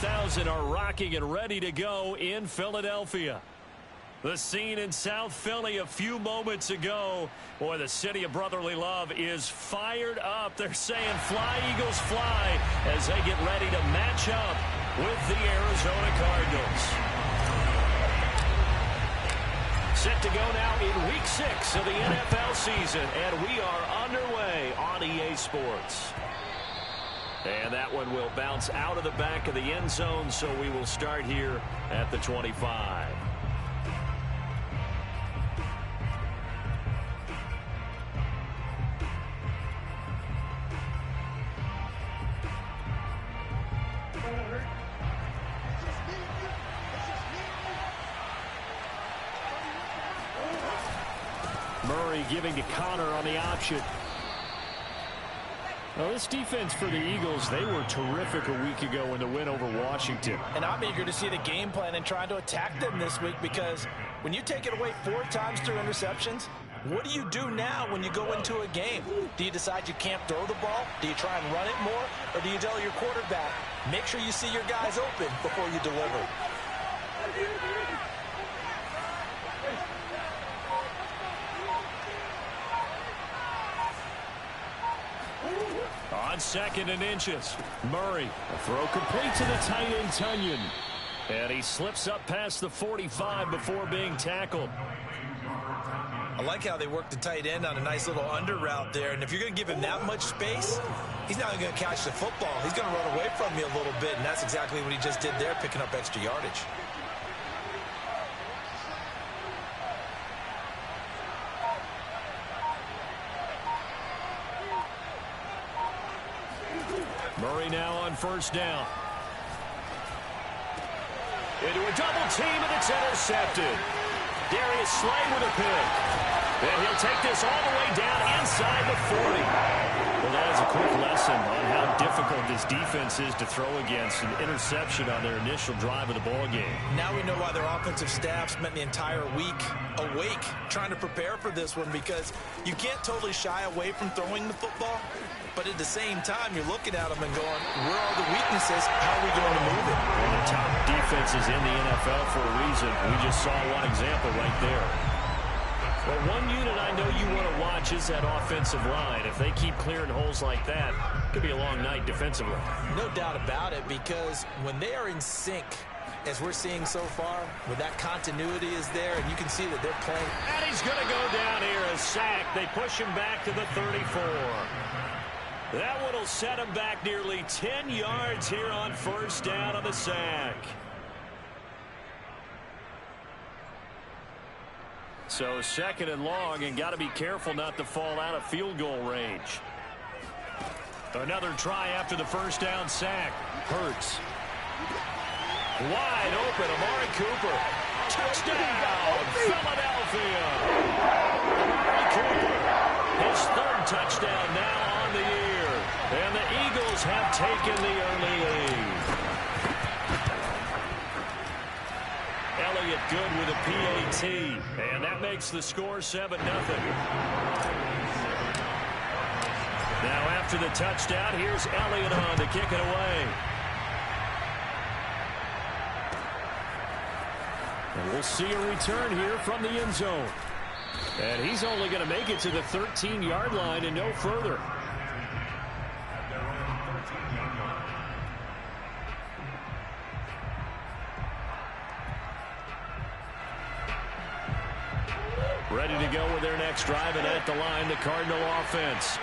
30,000 are rocking and ready to go in Philadelphia. The scene in South Philly a few moments ago. Boy, the city of brotherly love is fired up. They're saying fly, Eagles, fly, as they get ready to match up with the Arizona Cardinals. Set to go now in Week 6 of the NFL season, and we are underway on EA Sports. And that one will bounce out of the back of the end zone, so we will start here at the 25. Murray giving to Connor on the option. Well, this defense for the Eagles, they were terrific a week ago in the win over Washington. And I'm eager to see the game plan and trying to attack them this week, because when you take it away 4 times through interceptions, what do you do now when you go into a game? Do you decide you can't throw the ball? Do you try and run it more? Or do you tell your quarterback, make sure you see your guys open before you deliver? On 2nd and inches, Murray. A throw complete to the tight end, Tunyon. And he slips up past the 45 before being tackled. I like how they work the tight end on a nice little under route there. And if you're going to give him that much space, he's not going to catch the football. He's going to run away from you a little bit, and that's exactly what he just did there, picking up extra yardage. Murray now on 1st down. Into a double team, and it's intercepted. Darius Slay with a pick. And he'll take this all the way down inside the 40. Well, that is a quick lesson on how difficult this defense is to throw against. An interception on their initial drive of the ball game. Now we know why their offensive staff spent the entire week awake trying to prepare for this one, because you can't totally shy away from throwing the football. But at the same time, you're looking at them and going, where are the weaknesses? How are we going to move it? One of the top defenses in the NFL for a reason. We just saw one example right there. Well, one unit I know you want to watch is that offensive line. If they keep clearing holes like that, it could be a long night defensively. No doubt about it, because when they are in sync, as we're seeing so far, when that continuity is there, and you can see that they're playing. And he's going to go down here, a sack. They push him back to the 34. That one will set him back nearly 10 yards here on 1st down on the sack. So 2nd and long, and got to be careful not to fall out of field goal range. Another try after the 1st down sack. Hurts. Wide open, Amari Cooper. Touchdown, Philadelphia. Amari Cooper, his 3rd touchdown now on the year. And the Eagles have taken the early lead. Elliott good with a PAT. And that makes the score 7-0. Now after the touchdown, here's Elliott on to kick it away. And we'll see a return here from the end zone. And he's only going to make it to the 13-yard line and no further. Ready to go with their next drive, and at the line, the Cardinal offense.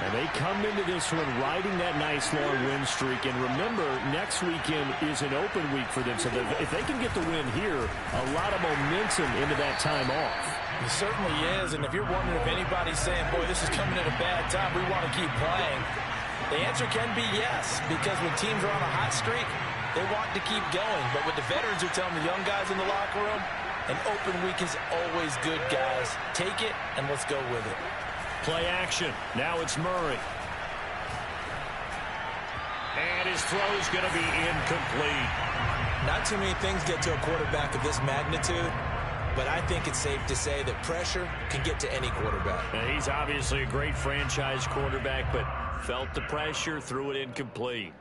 And they come into this one riding that nice long win streak. And remember, next weekend is an open week for them. So if they can get the win here, a lot of momentum into that time off. It certainly is. And if you're wondering if anybody's saying, boy, this is coming at a bad time, we want to keep playing, the answer can be yes. Because when teams are on a hot streak, they want to keep going. But with the veterans who are telling the young guys in the locker room, an open week is always good, guys. Take it, and let's go with it. Play action. Now it's Murray. And his throw's going to be incomplete. Not too many things get to a quarterback of this magnitude, but I think it's safe to say that pressure can get to any quarterback. Yeah, he's obviously a great franchise quarterback, but felt the pressure, threw it incomplete.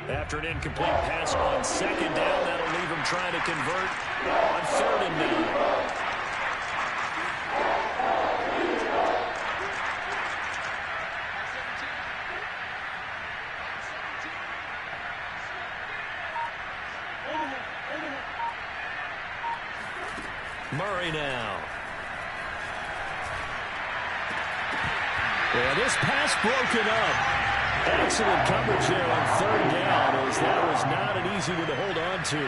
After an incomplete pass on second down, that'll leave him trying to convert on 3rd and 9. Murray now. Yeah, this pass broken up. Excellent coverage there on 3rd down, as that was not an easy one to hold on to.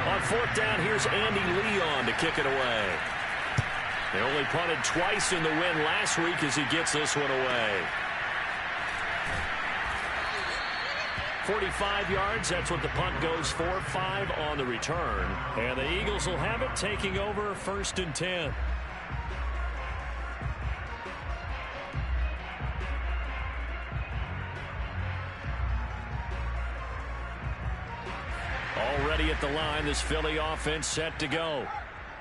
On 4th down, here's Andy Leon to kick it away. They only punted twice in the win last week as he gets this one away. 45 yards, that's what the punt goes for. 5 on the return. And the Eagles will have it, taking over 1st and 10. Already at the line, this Philly offense set to go.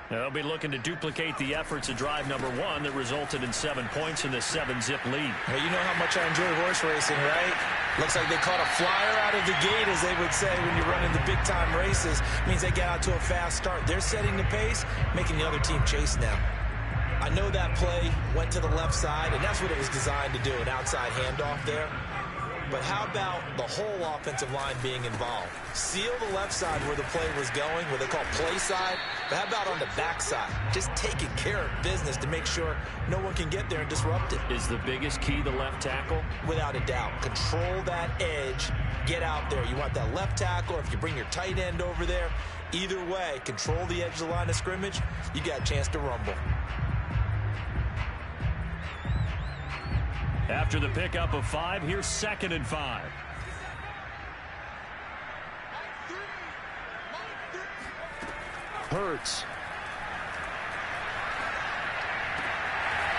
They'll be looking to duplicate the efforts of drive number 1 that resulted in 7 points in the 7-zip lead. Hey, you know how much I enjoy horse racing, right? Looks like they caught a flyer out of the gate, as they would say when you're running the big-time races. Means they get out to a fast start. They're setting the pace, making the other team chase now. I know that play went to the left side, and that's what it was designed to do, an outside handoff there. But how about the whole offensive line being involved? Seal the left side where the play was going, what they call play side. But how about on the back side? Just taking care of business to make sure no one can get there and disrupt it. Is the biggest key the left tackle? Without a doubt. Control that edge. Get out there. You want that left tackle. If you bring your tight end over there, either way, control the edge of the line of scrimmage. You got a chance to rumble. After the pickup of 5, here's 2nd and 5. Hurts.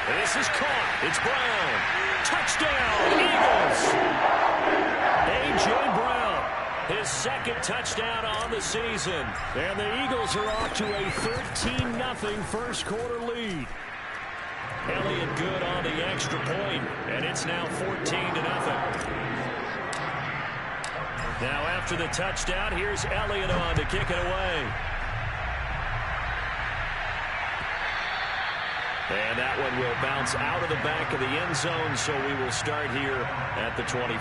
This is caught. It's Brown. Touchdown, Eagles. A.J. Brown, his 2nd touchdown on the season. And the Eagles are off to a 13-0 first quarter lead. Elliott good on the extra point, and it's now 14-0. Now after the touchdown, here's Elliott on to kick it away. And that one will bounce out of the back of the end zone, so we will start here at the 25.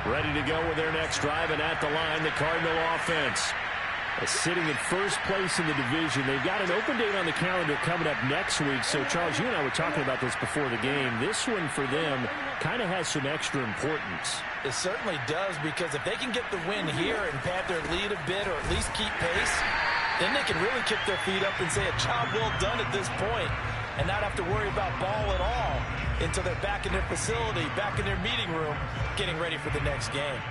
Ready to go with their next drive, and at the line, the Cardinal offense. Sitting in first place in the division. They've got an open date on the calendar coming up next week. So, Charles, you and I were talking about this before the game. This one for them kind of has some extra importance. It certainly does, because if they can get the win here and pad their lead a bit, or at least keep pace, then they can really kick their feet up and say a job well done at this point, and not have to worry about ball at all until they're back in their facility, back in their meeting room, getting ready for the next game.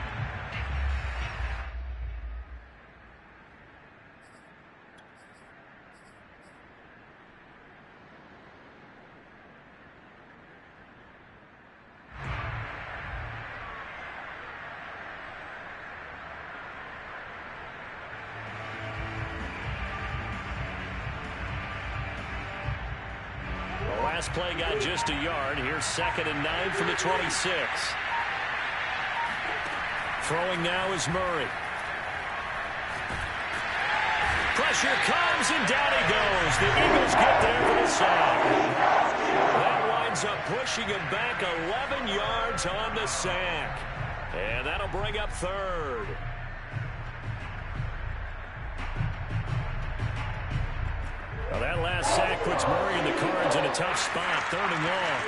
Last play got just a yard. Here's 2nd and 9 from the 26. Throwing now is Murray. Pressure comes, and down he goes. The Eagles get there for the sack. That winds up pushing him back 11 yards on the sack. And that'll bring up 3rd. Well, that last sack puts Murray and the Cards in a tough spot. 3rd and long.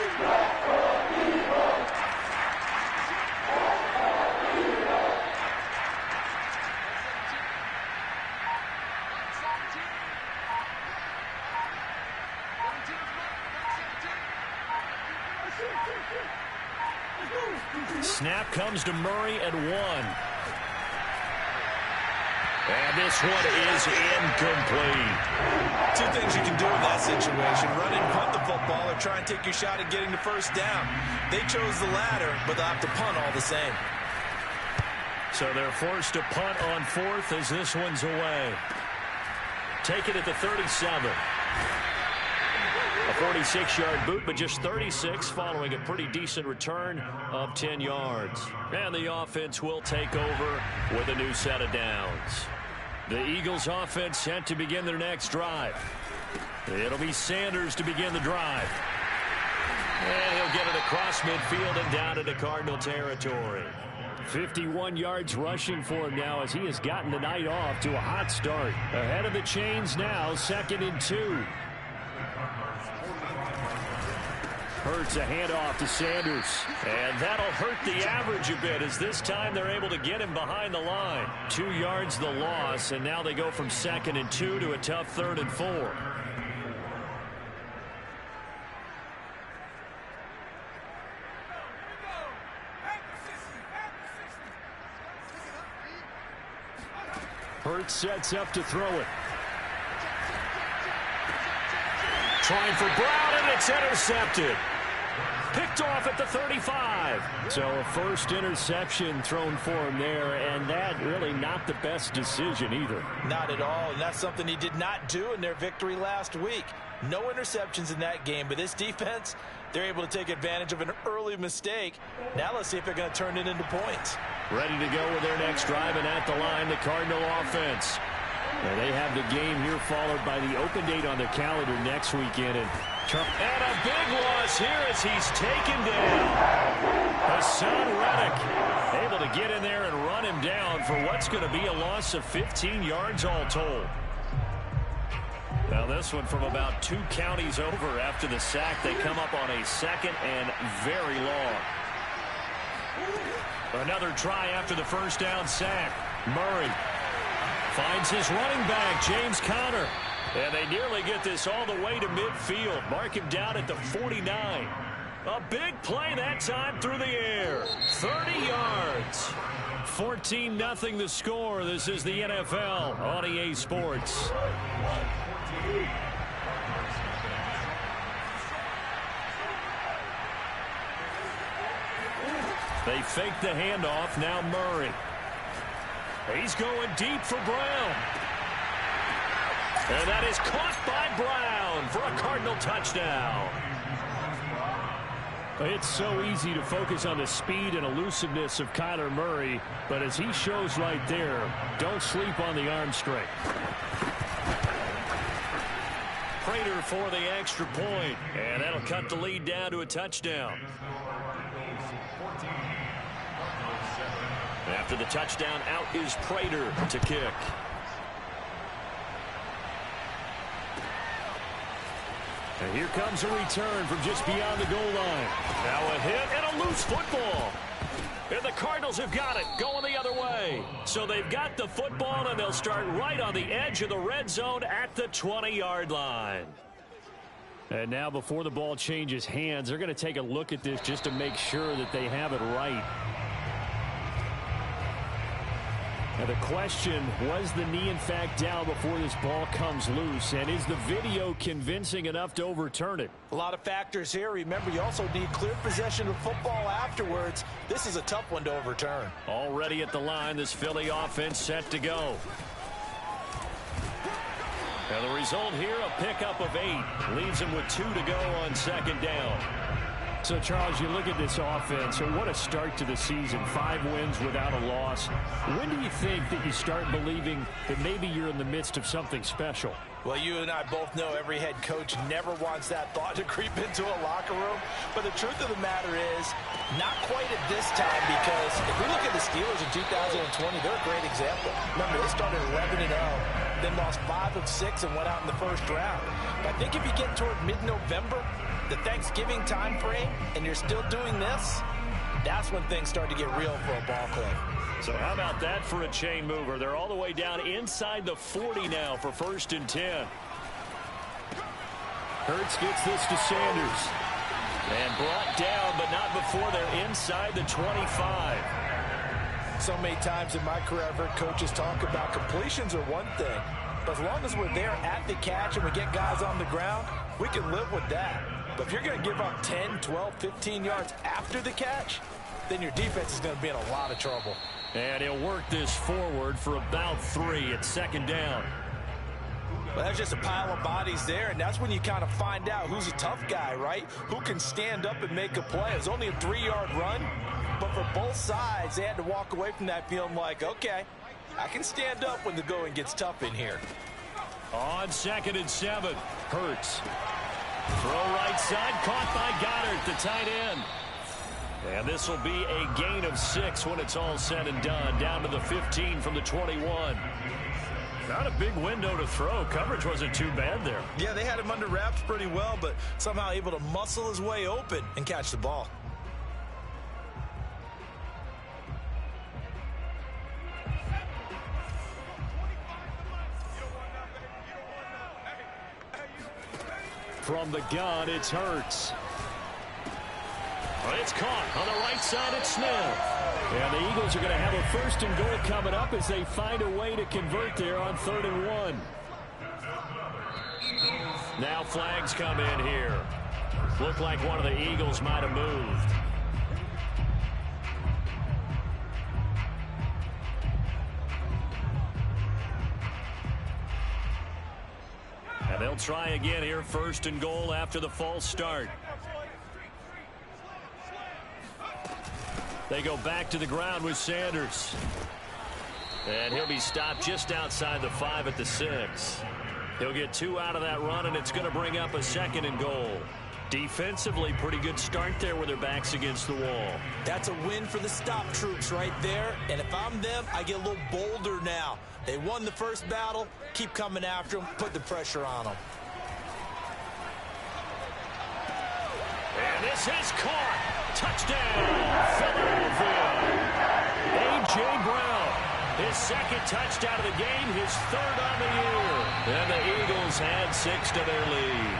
Snap comes to Murray at 1. And this one is incomplete. 2 things you can do in that situation: run and punt the football, or try and take your shot at getting the first down. They chose the latter, but they'll have to punt all the same. So they're forced to punt on 4th as this one's away. Take it at the 37. A 46-yard boot, but just 36 following a pretty decent return of 10 yards. And the offense will take over with a new set of downs. The Eagles offense set to begin their next drive. It'll be Sanders to begin the drive. And he'll get it across midfield and down into Cardinal territory. 51 yards rushing for him now as he has gotten the night off to a hot start. Ahead of the chains now, 2nd and 2. Hurts a handoff to Sanders. And that'll hurt the average a bit as this time they're able to get him behind the line. 2 yards the loss, and now they go from 2nd and 2 to a tough 3rd and 4. Hurts sets up to throw it. Trying for Brown, and it's intercepted. Picked off at the 35. So a first interception thrown for him there, and that really not the best decision either. Not at all, and that's something he did not do in their victory last week. No interceptions in that game, but this defense, they're able to take advantage of an early mistake. Now let's see if they're going to turn it into points. Ready to go with their next drive, and at the line, the Cardinal offense. And they have the game here followed by the open date on their calendar next weekend. And a big loss here as he's taken down. Hassan Reddick able to get in there and run him down for what's going to be a loss of 15 yards all told. Now this one from about 2 counties over after the sack. They come up on a 2nd and very long. Another try after the first down sack. Murray finds his running back, James Conner. And they nearly get this all the way to midfield. Mark him down at the 49. A big play that time through the air. 30 yards. 14-0 the score. This is the NFL on EA Sports. They fake the handoff. Now Murray. He's going deep for Brown. And that is caught by Brown for a Cardinal touchdown. It's so easy to focus on the speed and elusiveness of Kyler Murray, but as he shows right there, don't sleep on the arm strength. Prater for the extra point, and that'll cut the lead down to a touchdown. After the touchdown, out is Prater to kick. And here comes a return from just beyond the goal line. Now a hit and a loose football. And the Cardinals have got it going the other way. So they've got the football, and they'll start right on the edge of the red zone at the 20-yard line. And now before the ball changes hands, they're going to take a look at this just to make sure that they have it right. Now the question, was the knee in fact down before this ball comes loose? And is the video convincing enough to overturn it? A lot of factors here. Remember, you also need clear possession of football afterwards. This is a tough one to overturn. Already at the line, this Philly offense set to go. And the result here, a pickup of 8. Leaves them with 2 to go on 2nd down. So, Charles, you look at this offense, and what a start to the season. 5 wins without a loss. When do you think that you start believing that maybe you're in the midst of something special? Well, you and I both know every head coach never wants that thought to creep into a locker room. But the truth of the matter is, not quite at this time, because if we look at the Steelers in 2020, they're a great example. Remember, they started 11-0, then lost 5 of 6 and went out in the first round. But I think if you get toward mid-November, the Thanksgiving time frame, and you're still doing this, that's when things start to get real for a ball club. So how about that for a chain mover? They're all the way down inside the 40 now for 1st and 10. Hurts gets this to Sanders. And brought down, but not before they're inside the 25. So many times in my career, I've heard coaches talk about completions are one thing, but as long as we're there at the catch and we get guys on the ground, we can live with that. But if you're going to give up 10, 12, 15 yards after the catch, then your defense is going to be in a lot of trouble. And he'll work this forward for about 3 at 2nd down. Well, that's just a pile of bodies there, and that's when you kind of find out who's a tough guy, right? Who can stand up and make a play. It was only a 3-yard run, but for both sides, they had to walk away from that feeling like, okay, I can stand up when the going gets tough in here. On 2nd and 7, Hurts. Throw right side, caught by Goddard, the tight end. And this will be a gain of 6 when it's all said and done. Down to the 15 from the 21. Not a big window to throw. Coverage wasn't too bad there. Yeah, they had him under wraps pretty well, but somehow able to muscle his way open and catch the ball. From the gun, it's Hurts. Well, it's caught on the right side. It's Smith. And the Eagles are going to have a 1st and goal coming up as they find a way to convert there on 3rd and 1. Now flags come in here. Looked like one of the Eagles might have moved. And they'll try again here, 1st and goal after the false start. They go back to the ground with Sanders. And he'll be stopped just outside the 5 at the 6. He'll get 2 out of that run, and it's going to bring up a 2nd and goal. Defensively, pretty good start there with their backs against the wall. That's a win for the stop troops right there. And if I'm them, I get a little bolder now. They won the first battle. Keep coming after them. Put the pressure on them. And this is caught. Touchdown, Philadelphia. A.J. Brown, his 2nd touchdown of the game, his 3rd on the year. And the Eagles had 6 to their lead.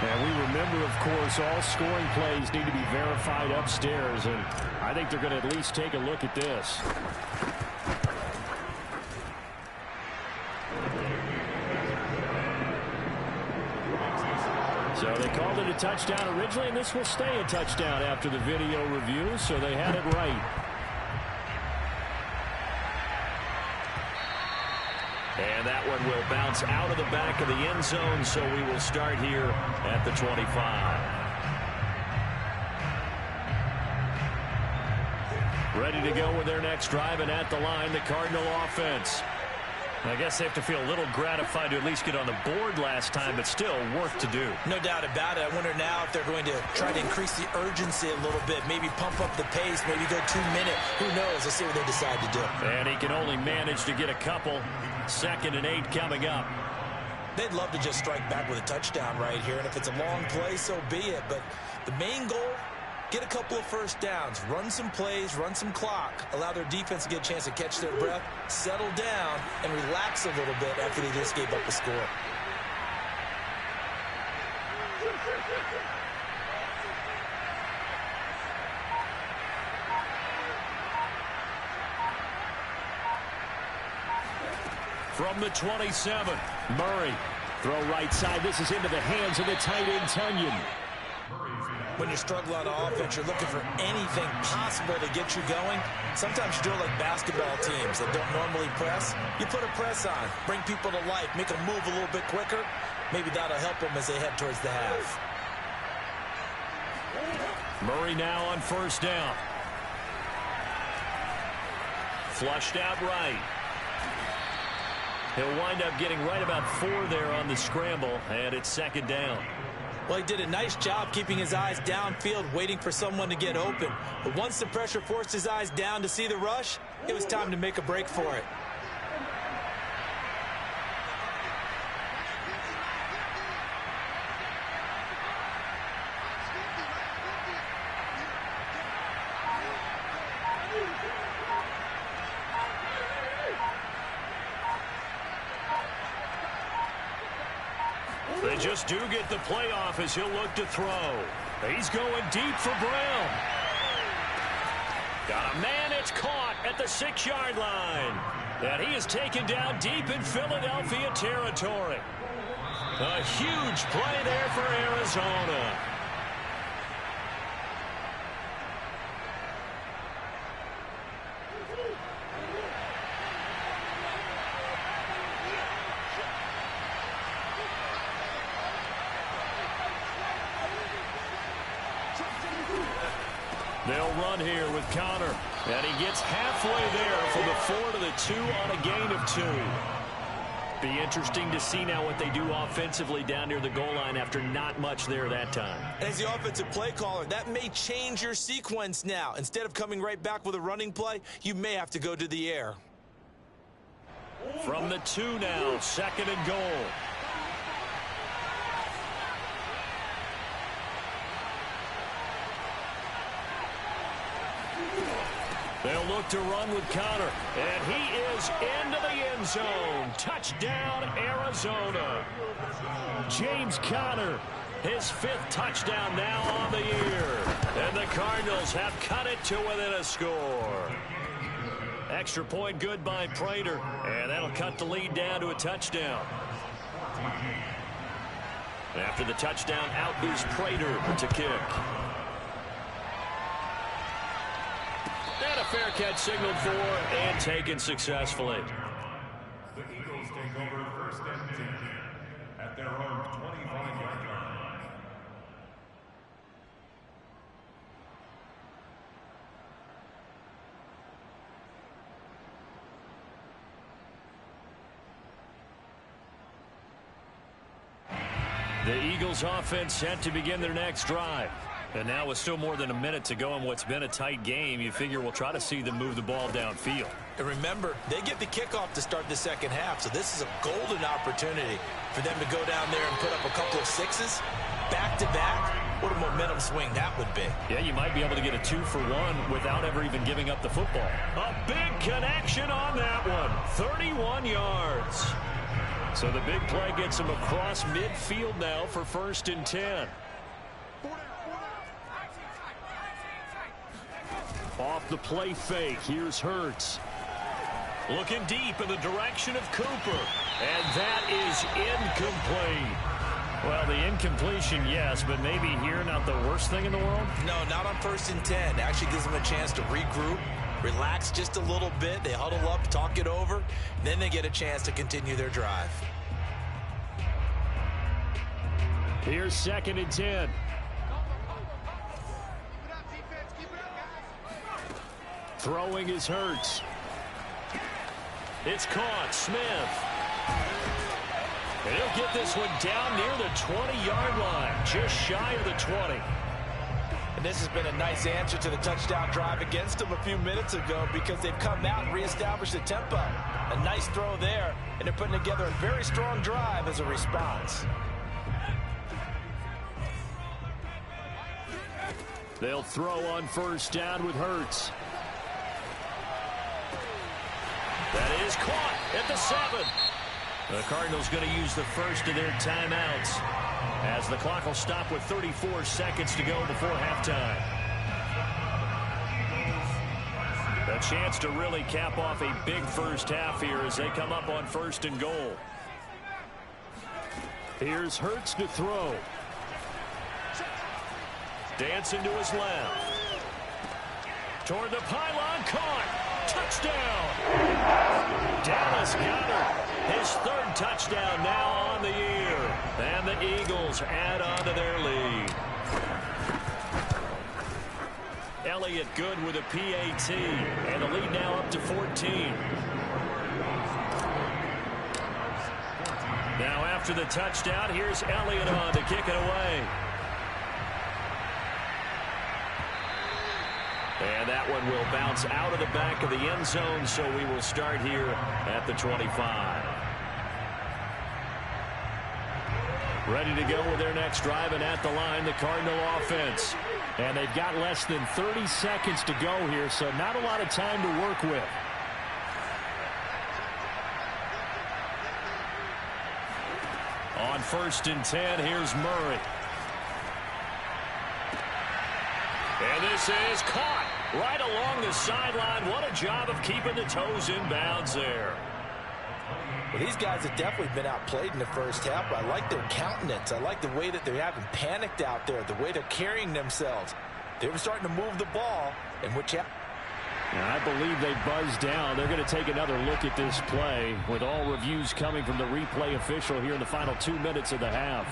And we remember, of course, all scoring plays need to be verified upstairs, and I think they're going to at least take a look at this. So they called it a touchdown originally, and this will stay a touchdown after the video review, so they had it right. And that one will bounce out of the back of the end zone, so we will start here at the 25. Ready to go with their next drive, and at the line, the Cardinal offense. I guess they have to feel a little gratified to at least get on the board last time, but still work to do. No doubt about it. I wonder now if they're going to try to increase the urgency a little bit, maybe pump up the pace, maybe go 2-minute. Who knows? Let's see what they decide to do. And he can only manage to get a couple. 2nd and 8 coming up. They'd love to just strike back with a touchdown right here, and if it's a long play, so be it. But the main goal, get a couple of first downs, run some plays, run some clock, allow their defense to get a chance to catch their breath, settle down, and relax a little bit after they just gave up a score. From the 27, Murray. Throw right side. This is into the hands of the tight end, Tunyon. When you struggle on offense, you're looking for anything possible to get you going. Sometimes you do it like basketball teams that don't normally press. You put a press on, bring people to life, make them move a little bit quicker. Maybe that'll help them as they head towards the half. Murray now on 1st down. Flushed out right. He'll wind up getting right about 4 there on the scramble, and it's 2nd down. Well, he did a nice job keeping his eyes downfield, waiting for someone to get open. But once the pressure forced his eyes down to see the rush, it was time to make a break for it. They just do get the playoff as he'll look to throw. He's going deep for Brown. Got a man, it's caught at the 6-yard line. And he is taken down deep in Philadelphia territory. A huge play there for Arizona. They'll run here with Connor. And he gets halfway there from the 4 to the 2 on a gain of 2. Be interesting to see now what they do offensively down near the goal line after not much there that time. As the offensive play caller, that may change your sequence now. Instead of coming right back with a running play, you may have to go to the air. From the 2 now, 2nd and goal. They'll look to run with Connor, and he is into the end zone. Touchdown, Arizona. James Conner, his 5th touchdown now on the year. And the Cardinals have cut it to within a score. Extra point good by Prater, and that'll cut the lead down to a touchdown. After the touchdown, out is Prater to kick. And a fair catch signaled for and taken successfully. The Eagles take over 1st and 10 at their own 25-yard line. The Eagles offense set to begin their next drive. And now with still more than a minute to go in what's been a tight game, you figure we'll try to see them move the ball downfield. And remember, they get the kickoff to start the 2nd half, so this is a golden opportunity for them to go down there and put up a couple of 6s back-to-back. What a momentum swing that would be. Yeah, you might be able to get a 2-for-1 without ever even giving up the football. A big connection on that one. 31 yards. So the big play gets him across midfield now for 1st and 10. Off the play fake, here's Hurts. Looking deep in the direction of Cooper. And that is incomplete. Well, the incompletion, yes, but maybe here not the worst thing in the world? No, not on 1st and 10. It actually gives them a chance to regroup, relax just a little bit. They huddle up, talk it over. Then they get a chance to continue their drive. Here's 2nd and 10. Throwing is Hurts. It's caught. Smith. And he'll get this one down near the 20-yard line. Just shy of the 20. And this has been a nice answer to the touchdown drive against them a few minutes ago because they've come out and reestablished the tempo. A nice throw there, and they're putting together a very strong drive as a response. They'll throw on 1st down with Hurts. That is caught at the 7. The Cardinals going to use the first of their timeouts as the clock will stop with 34 seconds to go before halftime. A chance to really cap off a big first half here as they come up on 1st and goal. Here's Hurts to throw. Dancing to his left. Toward the pylon, caught. Touchdown. Dallas Goedert, his 3rd touchdown now on the year. And the Eagles add on to their lead. Elliott good with a PAT. And the lead now up to 14. Now after the touchdown, here's Elliott on to kick it away. And that one will bounce out of the back of the end zone, so we will start here at the 25. Ready to go with their next drive, and at the line, the Cardinal offense. And they've got less than 30 seconds to go here, so not a lot of time to work with. On 1st and 10, here's Murray. And this is caught right along the sideline. What a job of keeping the toes in bounds there. Well, these guys have definitely been outplayed in the first half. I like their countenance. I like the way that they haven't panicked out there, the way they're carrying themselves. They were starting to move the ball, and which I believe they buzzed down. They're going to take another look at this play with all reviews coming from the replay official here in the final 2 minutes of the half.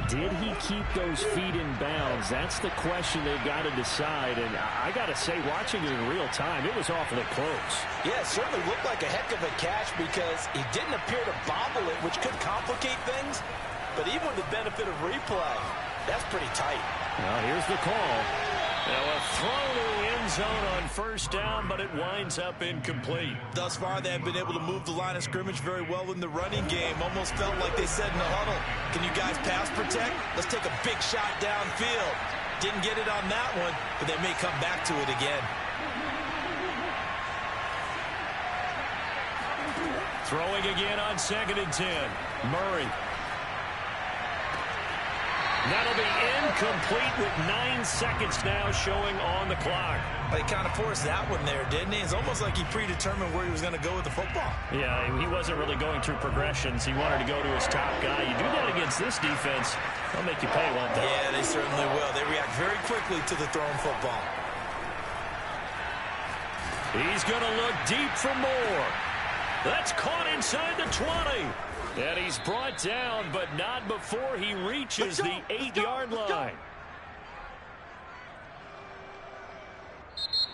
did he keep those feet in bounds? That's the question they've got to decide. And I got to say, watching it in real time, it was awfully close. Yeah, it certainly looked like a heck of a catch because he didn't appear to bobble it, which could complicate things. But even with the benefit of replay, that's pretty tight. Now, here's the call. Now a throw to the end zone on first down, but it winds up incomplete. Thus far, they have been able to move the line of scrimmage very well in the running game. Almost felt like they said in the huddle, can you guys pass protect? Let's take a big shot downfield. Didn't get it on that one, but they may come back to it again. Throwing again on 2nd and 10. Murray. That'll be incomplete with 9 seconds now showing on the clock. He kind of forced that one there, didn't he? It's almost like he predetermined where he was going to go with the football. Yeah, he wasn't really going through progressions. He wanted to go to his top guy. You do that against this defense, they'll make you pay, won't they? Yeah, they certainly will. They react very quickly to the thrown football. He's going to look deep for more. That's caught inside the 20. And he's brought down, but not before he reaches the 8-yard line.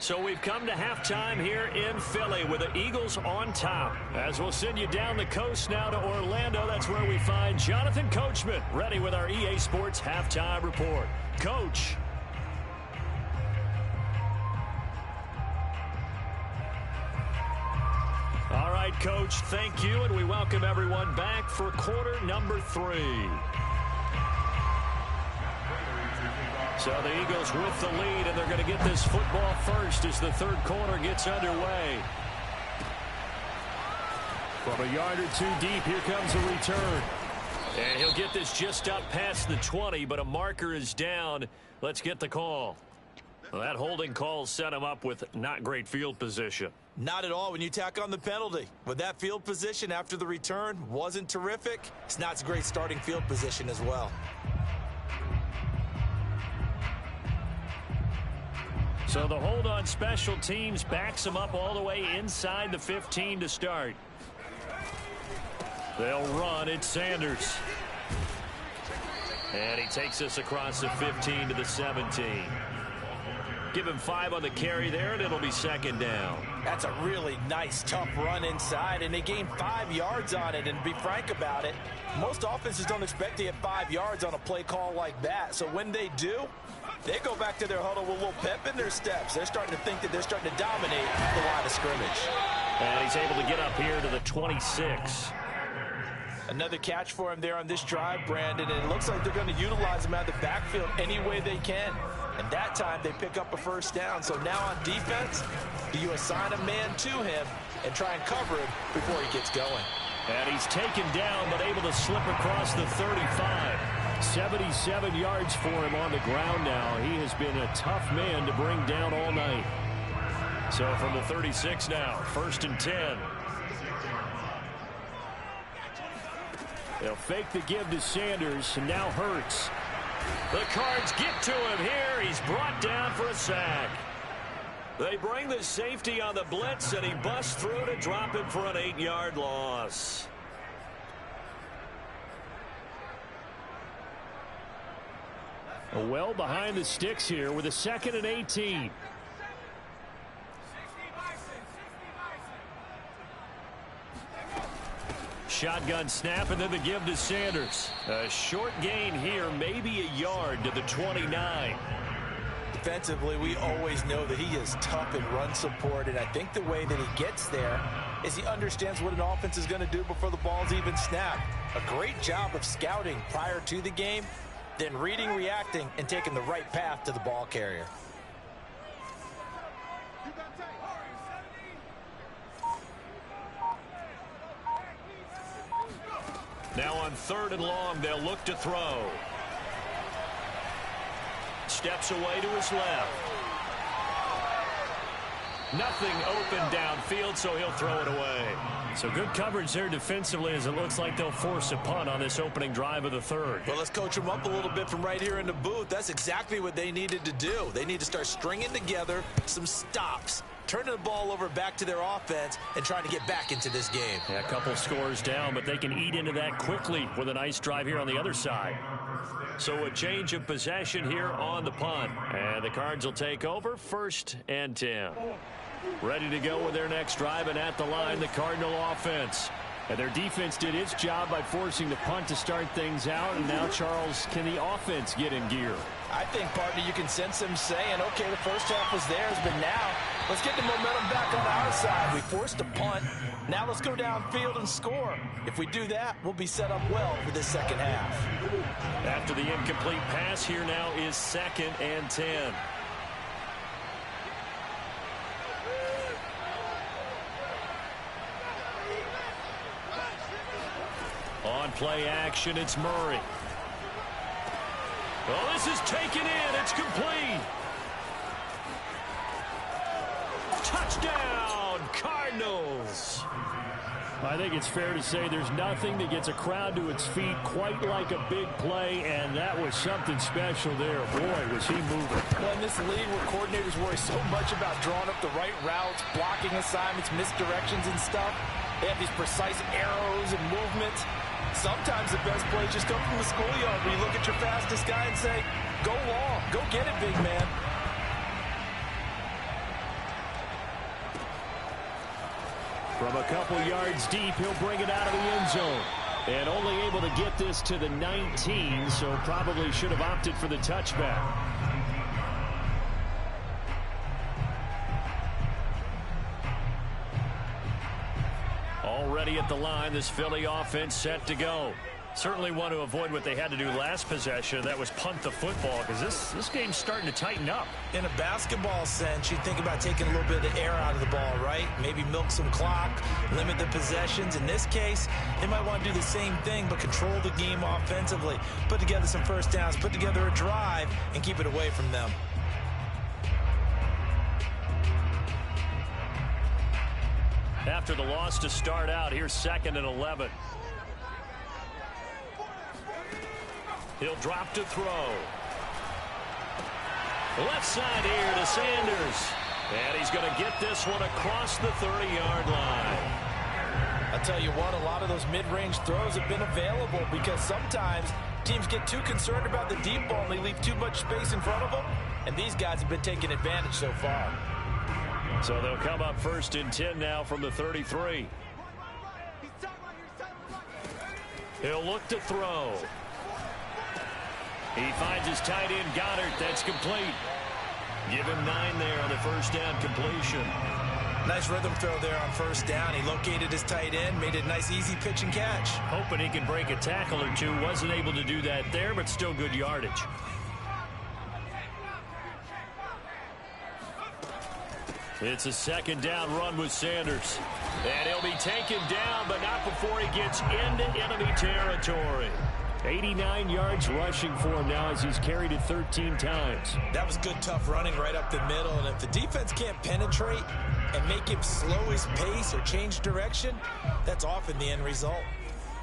So we've come to halftime here in Philly with the Eagles on top. As we'll send you down the coast now to Orlando, that's where we find Jonathan Coachman ready with our EA Sports Halftime Report. Coach. All right, Coach, thank you, and we welcome everyone back for quarter number 3. So the Eagles with the lead, and they're going to get this football first as the third quarter gets underway. From a yard or two deep, here comes a return. And he'll get this just up past the 20, but a marker is down. Let's get the call. Well, that holding call set him up with not great field position. Not at all when you tack on the penalty. With that field position after the return wasn't terrific. It's not a great starting field position as well. So the hold on special teams backs him up all the way inside the 15 to start. They'll run. It's Sanders. And he takes us across the 15 to the 17. Give him 5 on the carry there, and it'll be second down. That's a really nice, tough run inside, and they gained 5 yards on it. And to be frank about it, most offenses don't expect to get 5 yards on a play call like that. So when they do, they go back to their huddle with a little pep in their steps. They're starting to think that they're starting to dominate the line of scrimmage. And he's able to get up here to the 26. Another catch for him there on this drive, Brandon, and it looks like they're going to utilize him out of the backfield any way they can. And that time they pick up a first down. So now on defense, do you assign a man to him and try and cover him before he gets going? And he's taken down but able to slip across the 35. 77 yards for him on the ground now. He has been a tough man to bring down all night. So from the 36 now, 1st and 10. They'll fake the give to Sanders, and now Hurts. The Cards get to him here. He's brought down for a sack. They bring the safety on the blitz, and he busts through to drop him for an 8-yard loss. Well behind the sticks here with a 2nd and 18. Shotgun snap, and then the give to Sanders. A short gain here, maybe a yard to the 29. Defensively, we always know that he is tough in run support, and I think the way that he gets there is he understands what an offense is going to do before the ball's even snapped. A great job of scouting prior to the game, then reading, reacting, and taking the right path to the ball carrier. Now on 3rd and long, they'll look to throw. Steps away to his left. Nothing open downfield, so he'll throw it away. So good coverage there defensively as it looks like they'll force a punt on this opening drive of the third. Well, let's coach them up a little bit from right here in the booth. That's exactly what they needed to do. They need to start stringing together some stops, turning the ball over back to their offense, and trying to get back into this game. Yeah, a couple scores down, but they can eat into that quickly with a nice drive here on the other side. So a change of possession here on the punt. And the Cards will take over 1st and 10. Ready to go with their next drive, and at the line, the Cardinal offense. And their defense did its job by forcing the punt to start things out. And now, Charles, can the offense get in gear? I think, partner, you can sense them saying, okay, the first half was theirs, but now let's get the momentum back on our side. We forced a punt. Now let's go downfield and score. If we do that, we'll be set up well for this second half. After the incomplete pass, here now is 2nd and 10. On play action, it's Murray. Oh, this is taken in. It's complete. Touchdown, Cardinals. I think it's fair to say there's nothing that gets a crowd to its feet quite like a big play, and that was something special there. Boy, was he moving. Well, in this league where coordinators worry so much about drawing up the right routes, blocking assignments, misdirections and stuff, they have these precise arrows and movements. Sometimes the best plays just come from the schoolyard where you look at your fastest guy and say, go long, go get it, big man. From a couple yards deep, he'll bring it out of the end zone. And only able to get this to the 19, so probably should have opted for the touchback. Already at the line, this Philly offense set to go. Certainly want to avoid what they had to do last possession. That was punt the football, because this game's starting to tighten up. In a basketball sense, you think about taking a little bit of air out of the ball, right? Maybe milk some clock, limit the possessions. In this case, they might want to do the same thing, but control the game offensively. Put together some first downs, put together a drive, and keep it away from them. After the loss to start out, here's 2nd and 11. He'll drop to throw. Left side here to Sanders. And he's going to get this one across the 30-yard line. I'll tell you what, a lot of those mid-range throws have been available because sometimes teams get too concerned about the deep ball and they leave too much space in front of them. And these guys have been taking advantage so far. So they'll come up 1st and 10 now from the 33. He'll look to throw. He finds his tight end, Goddard. That's complete. Give him 9 there on the first down completion. Nice rhythm throw there on first down. He located his tight end, made it a nice, easy pitch and catch. Hoping he can break a tackle or two. Wasn't able to do that there, but still good yardage. It's a 2nd down run with Sanders. And he'll be taken down, but not before he gets into enemy territory. 89 yards rushing for him now as he's carried it 13 times. That was good, tough running right up the middle. And if the defense can't penetrate and make him slow his pace or change direction, that's often the end result.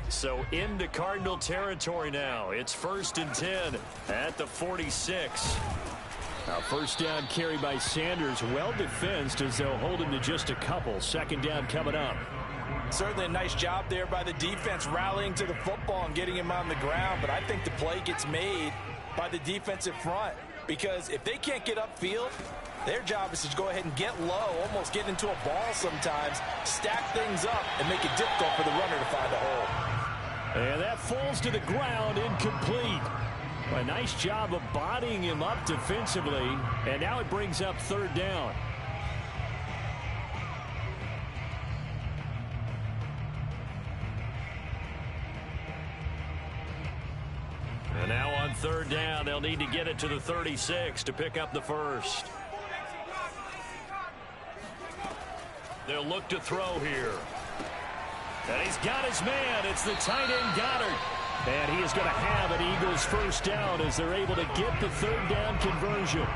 So into Cardinal territory now. It's 1st and 10 at the 46. Now first down carry by Sanders, well defensed as they'll hold him to just a couple. 2nd down coming up. Certainly a nice job there by the defense rallying to the football and getting him on the ground, but I think the play gets made by the defensive front because if they can't get upfield, their job is to go ahead and get low, almost get into a ball sometimes, stack things up, and make it difficult for the runner to find a hole. And that falls to the ground, incomplete. A nice job of bodying him up defensively, and now it brings up 3rd down. And now on 3rd down, they'll need to get it to the 36 to pick up the first. They'll look to throw here. And he's got his man. It's the tight end, Goddard. And he is going to have an Eagles first down as they're able to get the 3rd down conversion.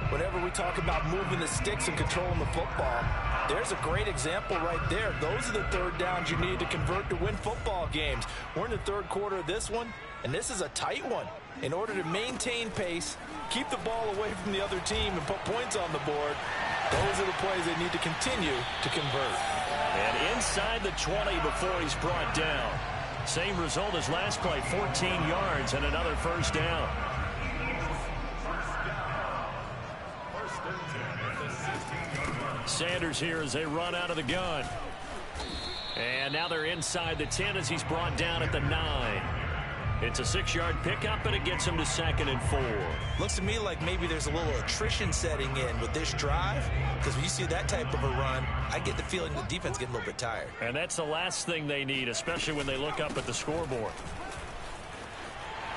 Whenever we talk about moving the sticks and controlling the football, There's a great example right there. Those are the third downs you need to convert to win football games. We're in the third quarter of this one, and this is a tight one. In order to maintain pace, keep the ball away from the other team, and put points on the board, those are the plays they need to continue to convert. And inside the 20 before he's brought down. Same result as last play, 14 yards and another first down. Sanders here as they run out of the gun. And now they're inside the 10 as he's brought down at the 9. It's a 6-yard pickup, and it gets him to 2nd and 4. Looks to me like maybe there's a little attrition setting in with this drive, because when you see that type of a run, I get the feeling the defense getting a little bit tired. And that's the last thing they need, especially when they look up at the scoreboard.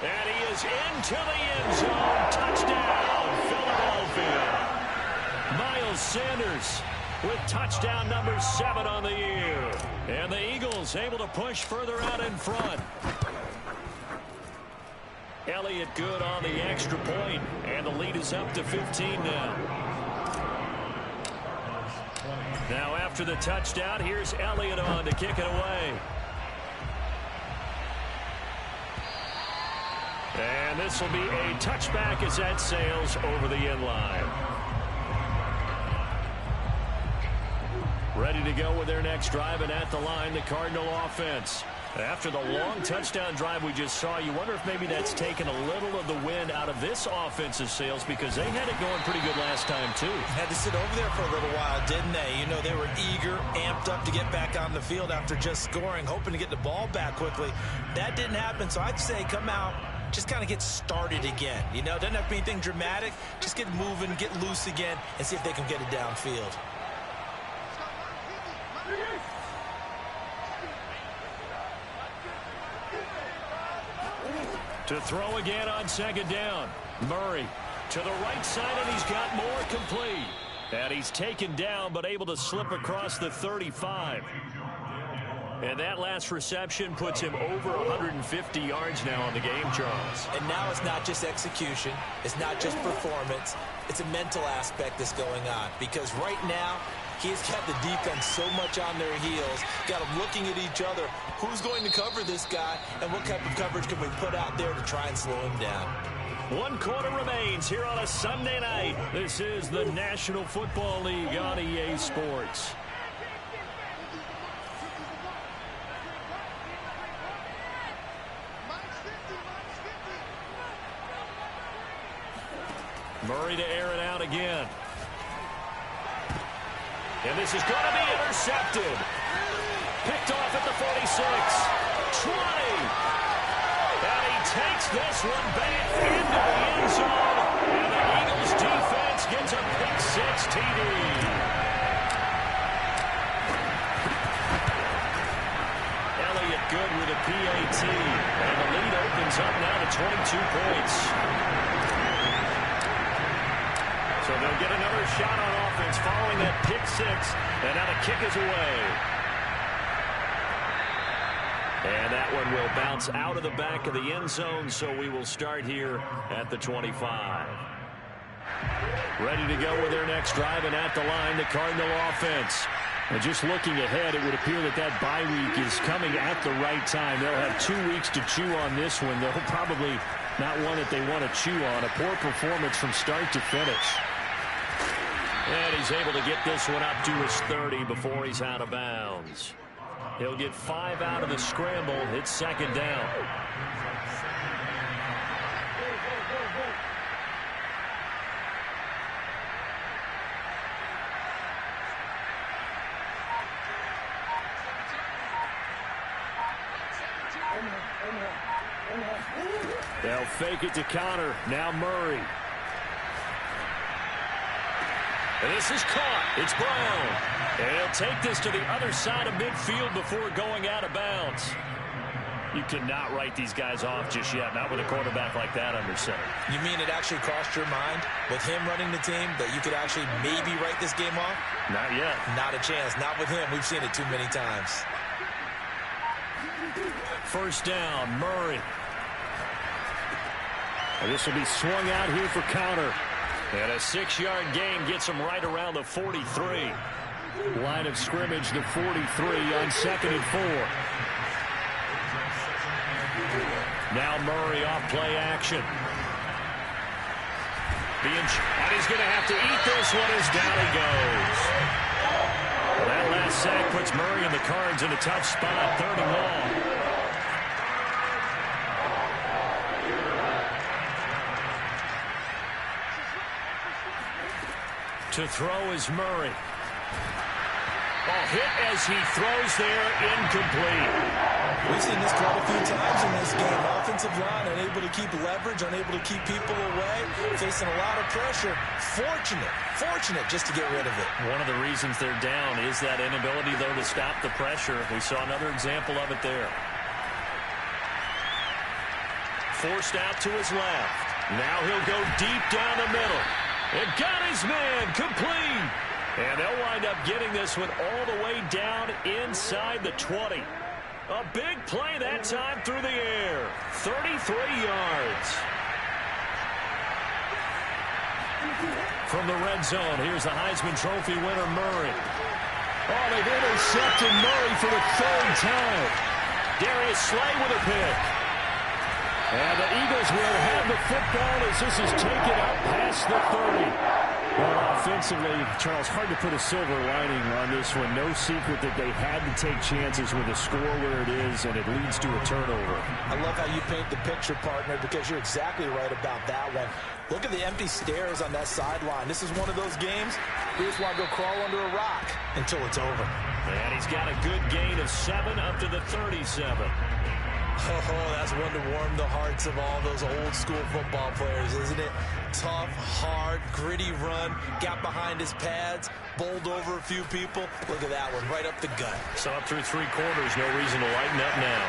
And he is into the end zone. Touchdown, Philadelphia. Miles Sanders with touchdown number 7 on the year. And the Eagles able to push further out in front. Elliott good on the extra point, and the lead is up to 15 now. Now after the touchdown, here's Elliott on to kick it away. And this will be a touchback as that sails over the end line. Ready to go with their next drive, and at the line, the Cardinal offense. After the long touchdown drive we just saw, you wonder if maybe that's taken a little of the wind out of this offensive sails, because they had it going pretty good last time, too. Had to sit over there for a little while, didn't they? You know, they were eager, amped up to get back on the field after just scoring, hoping to get the ball back quickly. That didn't happen, so I'd say come out, just kind of get started again. You know, doesn't have to be anything dramatic. Just get moving, get loose again, and see if they can get it downfield. To throw again on 2nd down. Murray to the right side, and he's got more complete. And he's taken down, but able to slip across the 35. And that last reception puts him over 150 yards now on the game, Charles. And now it's not just execution. It's not just performance. It's a mental aspect that's going on. Because right now, he's got the defense so much on their heels, got them looking at each other. Who's going to cover this guy, and what type of coverage can we put out there to try and slow him down? 1 quarter remains here on a Sunday night. This is the National Football League on EA Sports. Murray to air it out again. And this is going to be intercepted. Picked off at the 46. 20. And he takes this one back into the end zone. And the Eagles defense gets a pick 6 TD. Elliott good with a PAT. And the lead opens up now to 22 points. So they'll get another shot on offense following that pick 6. And now the kick is away. And that one will bounce out of the back of the end zone, so we will start here at the 25. Ready to go with their next drive, and at the line, the Cardinal offense. And just looking ahead, it would appear that that bye week is coming at the right time. They'll have 2 weeks to chew on this one. They'll probably not one that they want to chew on. A poor performance from start to finish. And he's able to get this one up to his 30 before he's out of bounds. He'll get 5 out of the scramble. It's 2nd down. They'll fake it to counter. Now Murray. And this is caught. It's Brown. And he'll take this to the other side of midfield before going out of bounds. You cannot write these guys off just yet, not with a quarterback like that under center. You mean it actually crossed your mind with him running the team that you could actually maybe write this game off? Not yet. Not a chance. Not with him. We've seen it too many times. First down, Murray. And this will be swung out here for counter. And a 6-yard gain gets him right around the 43. Line of scrimmage to 43 on 2nd and 4. Now Murray off play action. And he's going to have to eat this one as down he goes. Well, that last sack puts Murray and the Cards in a tough spot, 3rd and long. To throw is Murray. Hit as he throws there, incomplete. We've seen this quite a few times in this game. Offensive line unable to keep leverage, unable to keep people away, facing a lot of pressure. Fortunate just to get rid of it. One of the reasons they're down is that inability, though, to stop the pressure. We saw another example of it there. Forced out to his left. Now he'll go deep down the middle. It got his man complete. And they'll wind up getting this one all the way down inside the 20. A big play that time through the air. 33 yards. From the red zone, here's the Heisman Trophy winner, Murray. They've intercepted Murray for the 3rd time. Darius Slay with a pick. And the Eagles will have the football as this is taken up past the 30. Well, offensively, Charles, hard to put a silver lining on this one. No secret that they had to take chances with the score where it is, and it leads to a turnover. I love how you paint the picture, partner, because you're exactly right about that one. Look at the empty stairs on that sideline. This is one of those games you just want to go crawl under a rock until it's over. And he's got a good gain of 7 up to the 37. Oh, that's one to warm the hearts of all those old-school football players, isn't it? Tough, hard, gritty run, got behind his pads, bowled over a few people. Look at that one, right up the gut. So up through 3 quarters, no reason to lighten up now.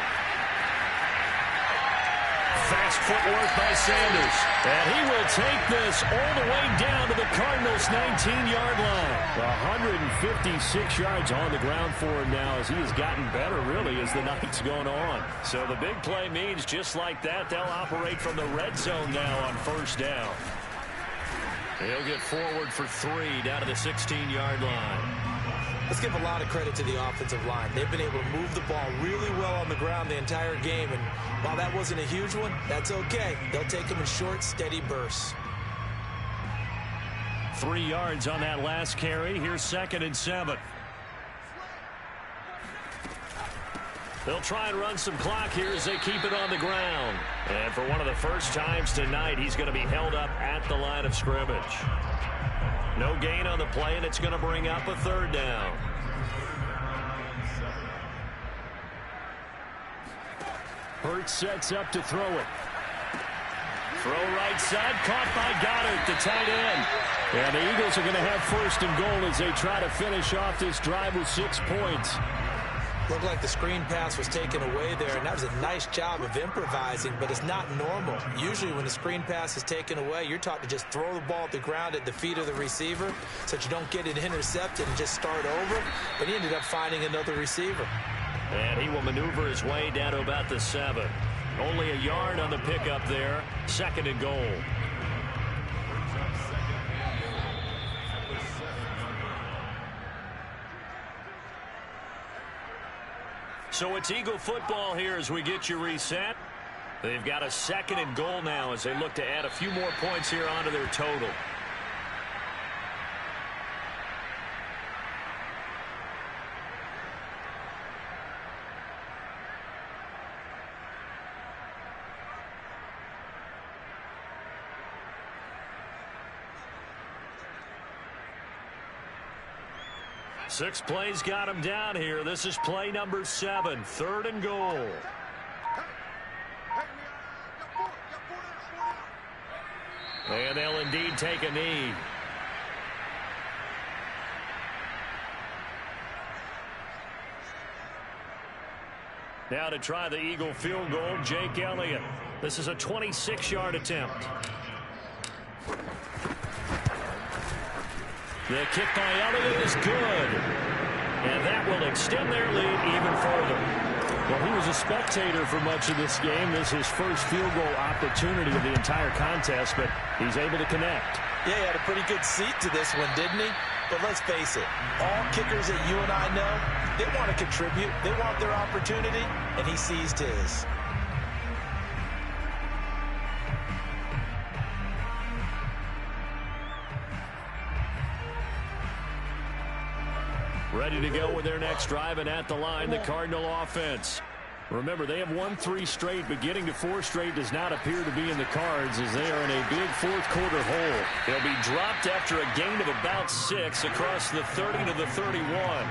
Fast footwork by Sanders. And he will take this all the way down to the Cardinals' 19-yard line. 156 yards on the ground for him now as he has gotten better, really, as the night's gone on. So the big play means just like that, they'll operate from the red zone now on 1st down. He'll get forward for 3 down to the 16-yard line. Let's give a lot of credit to the offensive line. They've been able to move the ball really well on the ground the entire game. And while that wasn't a huge one, that's okay. They'll take them in short, steady bursts. 3 yards on that last carry. Here's 2nd and 7. They'll try and run some clock here as they keep it on the ground. And for one of the first times tonight, he's going to be held up at the line of scrimmage. No gain on the play, and it's going to bring up a 3rd down. Hurts sets up to throw it. Throw right side, caught by Goddard, the tight end. And the Eagles are going to have 1st and goal as they try to finish off this drive with 6 points. Looked like the screen pass was taken away there, and that was a nice job of improvising, but it's not normal. Usually when the screen pass is taken away, you're taught to just throw the ball at the ground at the feet of the receiver so that you don't get it intercepted and just start over, but he ended up finding another receiver. And he will maneuver his way down to about the 7. Only a yard on the pickup there, 2nd and goal. So it's Eagle football here as we get you reset. They've got a 2nd and goal now as they look to add a few more points here onto their total. Six plays got him down here. This is play number 7, 3rd and goal. And they'll indeed take a knee. Now to try the Eagle field goal, Jake Elliott. This is a 26-yard attempt. The kick by Elliott is good. And that will extend their lead even further. Well, he was a spectator for much of this game. This is his first field goal opportunity of the entire contest, but he's able to connect. Yeah, he had a pretty good seat to this one, didn't he? But let's face it, all kickers that you and I know, they want to contribute. They want their opportunity, and he seized his. Ready to go with their next drive, and at the line, the Cardinal offense. Remember, they have won 3 straight, but getting to 4 straight does not appear to be in the cards as they are in a big fourth-quarter hole. They'll be dropped after a gain of about 6 across the 30 to the 31.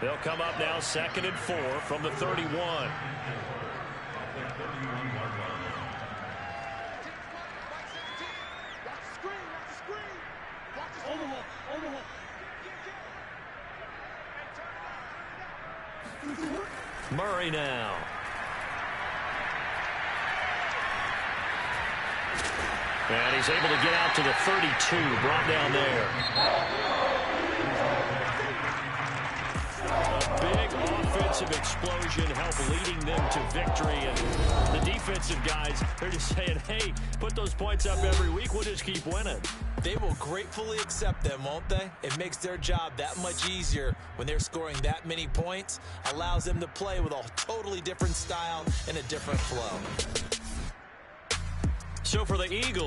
They'll come up now 2nd and 4 from the 31. Murray now. And he's able to get out to the 32, brought down there. A big offensive explosion helped leading them to victory. And the defensive guys, they're just saying, hey, put those points up every week. We'll just keep winning. They will gratefully accept them, won't they? It makes their job that much easier when they're scoring that many points. Allows them to play with a totally different style and a different flow. So for the Eagles,